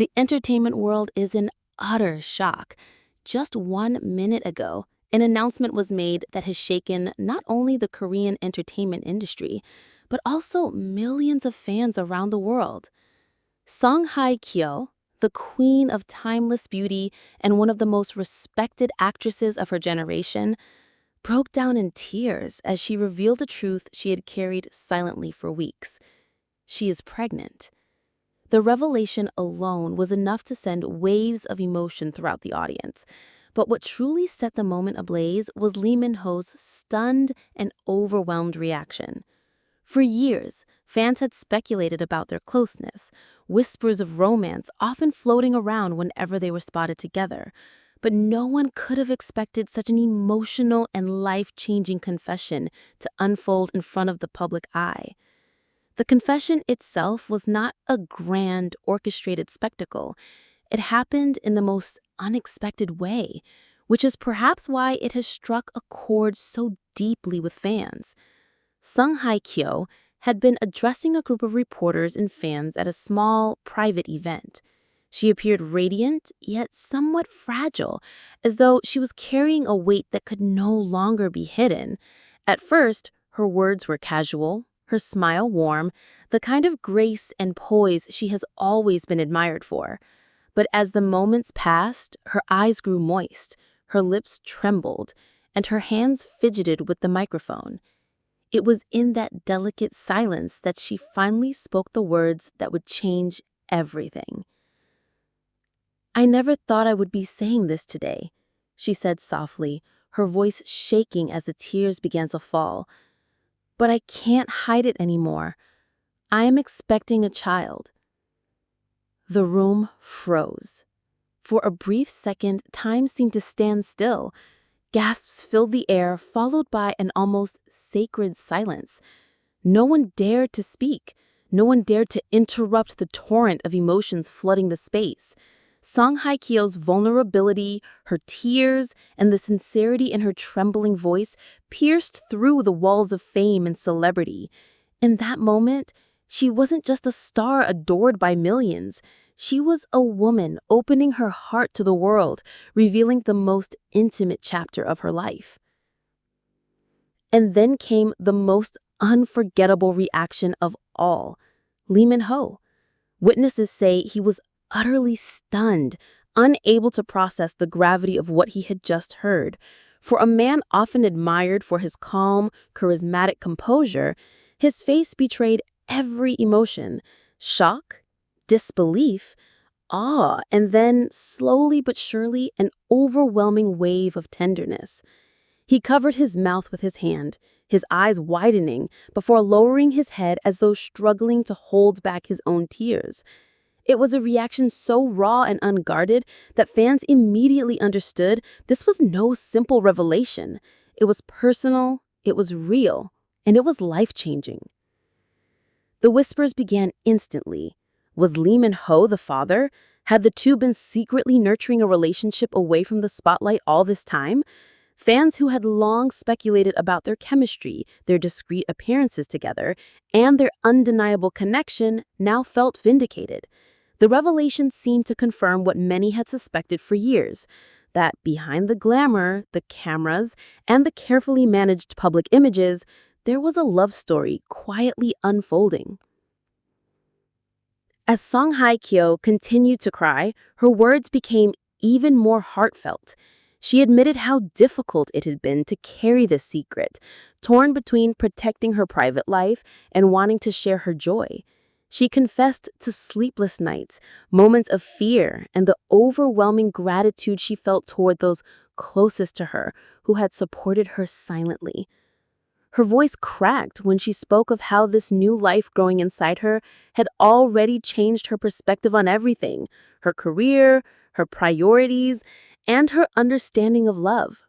The entertainment world is in utter shock. Just 1 minute ago, an announcement was made that has shaken not only the Korean entertainment industry, but also millions of fans around the world. Hye Kyo, the queen of timeless beauty and one of the most respected actresses of her generation, broke down in tears as she revealed a truth she had carried silently for weeks. She is pregnant. The revelation alone was enough to send waves of emotion throughout the audience. But what truly set the moment ablaze was Leman Ho's stunned and overwhelmed reaction. For years, fans had speculated about their closeness, whispers of romance often floating around whenever they were spotted together. But no one could have expected such an emotional and life-changing confession to unfold in front of the public eye. The confession itself was not a grand, orchestrated spectacle. It happened in the most unexpected way, which is perhaps why it has struck a chord so deeply with fans. Hye Kyo had been addressing a group of reporters and fans at a small, private event. She appeared radiant, yet somewhat fragile, as though she was carrying a weight that could no longer be hidden. At first, her words were casual, her smile warm, the kind of grace and poise she has always been admired for. But as the moments passed, her eyes grew moist, her lips trembled, and her hands fidgeted with the microphone. It was in that delicate silence that she finally spoke the words that would change everything. "I never thought I would be saying this today," she said softly, her voice shaking as the tears began to fall. "But I can't hide it anymore. I am expecting a child." The room froze. For a brief second, time seemed to stand still. Gasps filled the air, followed by an almost sacred silence. No one dared to speak. No one dared to interrupt the torrent of emotions flooding the space. Hye Kyo's vulnerability, her tears, and the sincerity in her trembling voice pierced through the walls of fame and celebrity. In that moment, she wasn't just a star adored by millions. She was a woman opening her heart to the world, revealing the most intimate chapter of her life. And then came the most unforgettable reaction of all, Leman Ho. Witnesses say he was utterly stunned, unable to process the gravity of what he had just heard. For a man often admired for his calm, charismatic composure, his face betrayed every emotion: shock, disbelief, awe, and then, slowly but surely, an overwhelming wave of tenderness. He covered his mouth with his hand, his eyes widening, before lowering his head as though struggling to hold back his own tears. It was a reaction so raw and unguarded that fans immediately understood this was no simple revelation. It was personal, it was real, and it was life-changing. The whispers began instantly. Was Leman Ho the father? Had the two been secretly nurturing a relationship away from the spotlight all this time? Fans who had long speculated about their chemistry, their discreet appearances together, and their undeniable connection now felt vindicated. The revelation seemed to confirm what many had suspected for years, that behind the glamour, the cameras, and the carefully managed public images, there was a love story quietly unfolding. As Hye Kyo continued to cry, her words became even more heartfelt. She admitted how difficult it had been to carry this secret, torn between protecting her private life and wanting to share her joy. She confessed to sleepless nights, moments of fear, and the overwhelming gratitude she felt toward those closest to her who had supported her silently. Her voice cracked when she spoke of how this new life growing inside her had already changed her perspective on everything: her career, her priorities, and her understanding of love.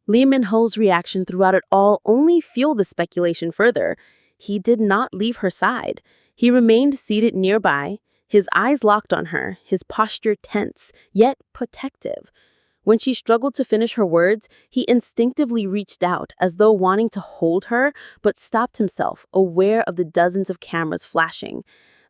Leman Ho's reaction throughout it all only fueled the speculation further. He did not leave her side. He remained seated nearby, his eyes locked on her, his posture tense, yet protective. When she struggled to finish her words, he instinctively reached out, as though wanting to hold her, but stopped himself, aware of the dozens of cameras flashing.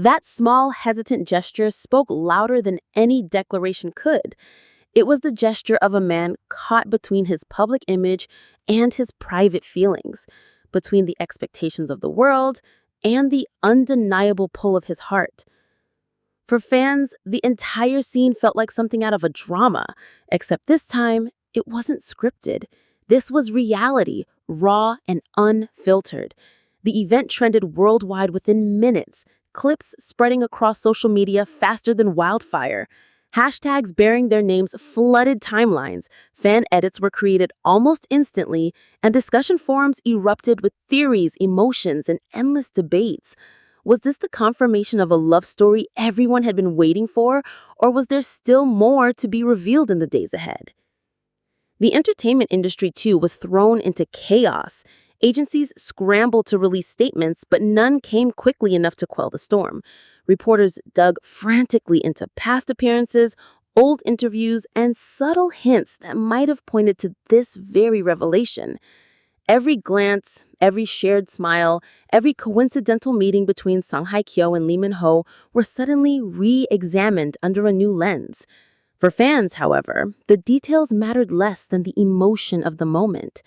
That small, hesitant gesture spoke louder than any declaration could. It was the gesture of a man caught between his public image and his private feelings, between the expectations of the world and the undeniable pull of his heart. For fans, the entire scene felt like something out of a drama, except this time, it wasn't scripted. This was reality, raw and unfiltered. The event trended worldwide within minutes, clips spreading across social media faster than wildfire. Hashtags bearing their names flooded timelines, fan edits were created almost instantly, and discussion forums erupted with theories, emotions, and endless debates. Was this the confirmation of a love story everyone had been waiting for, or was there still more to be revealed in the days ahead? The entertainment industry, too, was thrown into chaos. Agencies scrambled to release statements, but none came quickly enough to quell the storm. Reporters dug frantically into past appearances, old interviews, and subtle hints that might have pointed to this very revelation. Every glance, every shared smile, every coincidental meeting between Hye Kyo and Leman Ho were suddenly re-examined under a new lens. For fans, however, the details mattered less than the emotion of the moment.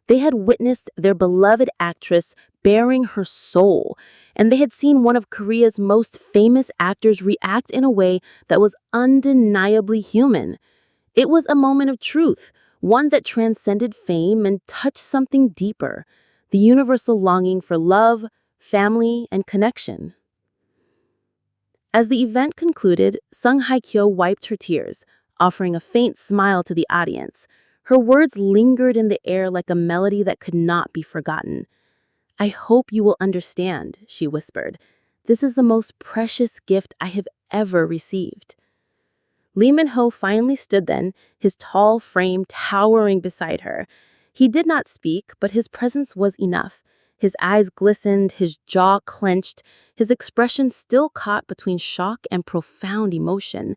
They had witnessed their beloved actress bearing her soul, and they had seen one of Korea's most famous actors react in a way that was undeniably human. It was a moment of truth, one that transcended fame and touched something deeper, the universal longing for love, family, and connection. As the event concluded, Hye Kyo wiped her tears, offering a faint smile to the audience. Her words lingered in the air like a melody that could not be forgotten. "I hope you will understand," she whispered. "This is the most precious gift I have ever received." Leman Ho finally stood then, his tall frame towering beside her. He did not speak, but his presence was enough. His eyes glistened, his jaw clenched, his expression still caught between shock and profound emotion.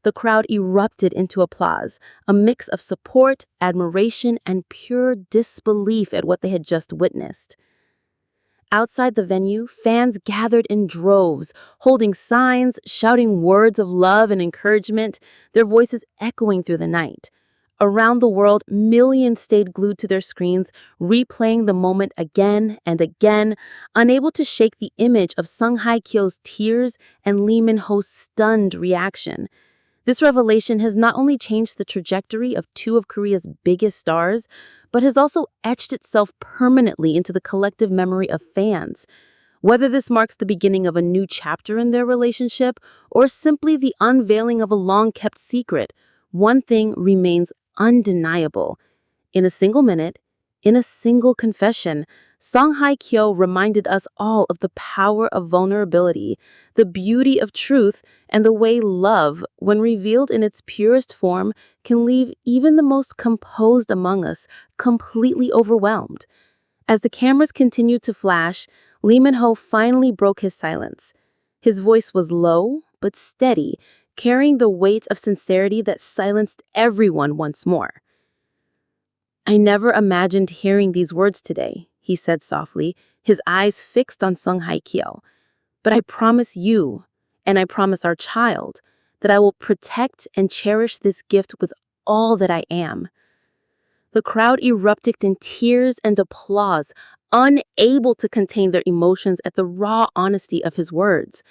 The crowd erupted into applause, a mix of support, admiration, and pure disbelief at what they had just witnessed. Outside the venue, fans gathered in droves, holding signs, shouting words of love and encouragement, their voices echoing through the night. Around the world, millions stayed glued to their screens, replaying the moment again and again, unable to shake the image of Hye Kyo's tears and Leman Ho's stunned reaction. This revelation has not only changed the trajectory of two of Korea's biggest stars, but has also etched itself permanently into the collective memory of fans. Whether this marks the beginning of a new chapter in their relationship or simply the unveiling of a long-kept secret, one thing remains undeniable. In a single minute, in a single confession, Hye Kyo reminded us all of the power of vulnerability, the beauty of truth, and the way love, when revealed in its purest form, can leave even the most composed among us completely overwhelmed. As the cameras continued to flash, Leman Ho finally broke his silence. His voice was low but steady, carrying the weight of sincerity that silenced everyone once more. "I never imagined hearing these words today," he said softly, his eyes fixed on Hye Kyo. "But I promise you, and I promise our child, that I will protect and cherish this gift with all that I am." The crowd erupted in tears and applause, unable to contain their emotions at the raw honesty of his words.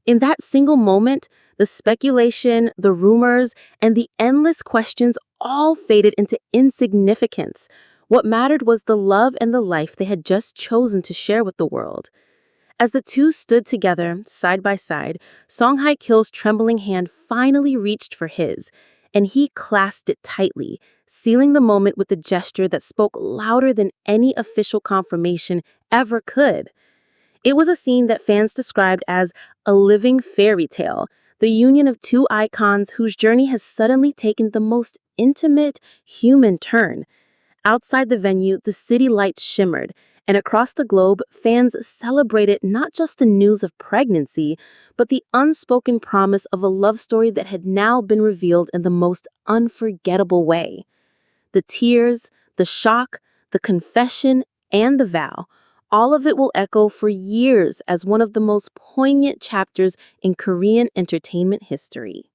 In that single moment, the speculation, the rumors, and the endless questions all faded into insignificance. What mattered was the love and the life they had just chosen to share with the world. As the two stood together, side by side, Hye Kyo's trembling hand finally reached for his, and he clasped it tightly, sealing the moment with a gesture that spoke louder than any official confirmation ever could. It was a scene that fans described as a living fairy tale, the union of two icons whose journey has suddenly taken the most intimate, human turn. Outside the venue, the city lights shimmered, and across the globe, fans celebrated not just the news of pregnancy, but the unspoken promise of a love story that had now been revealed in the most unforgettable way. The tears, the shock, the confession, and the vow, All of it will echo for years as one of the most poignant chapters in Korean entertainment history.